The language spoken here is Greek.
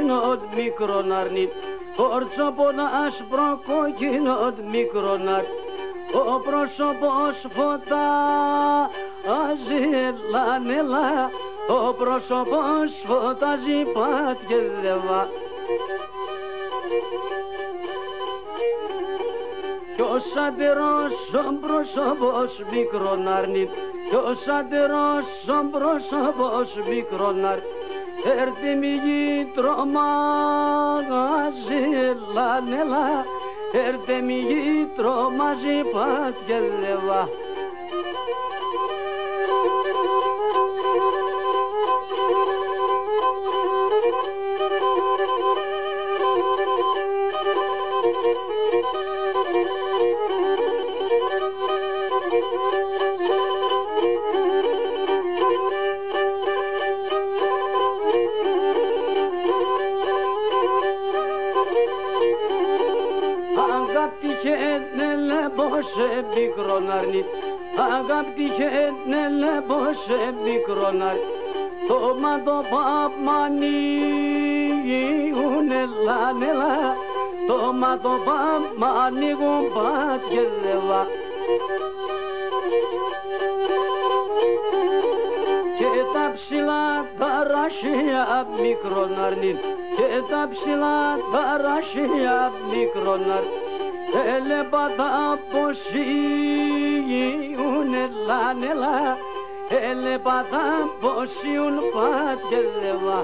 κόκκινο μικρόν αρνί, ορτσόπον άσπρο κόκκινο μικρόν αρνί, ο πρόσωπος φωτάζει λανέλα, ο πρόσωπος φωτάζει πατιεδεύα. Κι ως αντερός ο πρόσωπος μικρόν αρνί, κι ως αντερός ο πρόσωπος μικρόν αρνί, έρθει μη γη τρομάζει λανέλα, έρθει μη γη τρομάζει πατιεδεύα. Boshe mikronarni, agap dişetne le boshe mikronar. Toma do pap mani unela nela, toma do pap mani gumpat geleva. Ketapsila tarashia mikronarni, ketapsila tarashia mikronar. Ele bada poshi unela nela, ele bada poshi un patgeleva.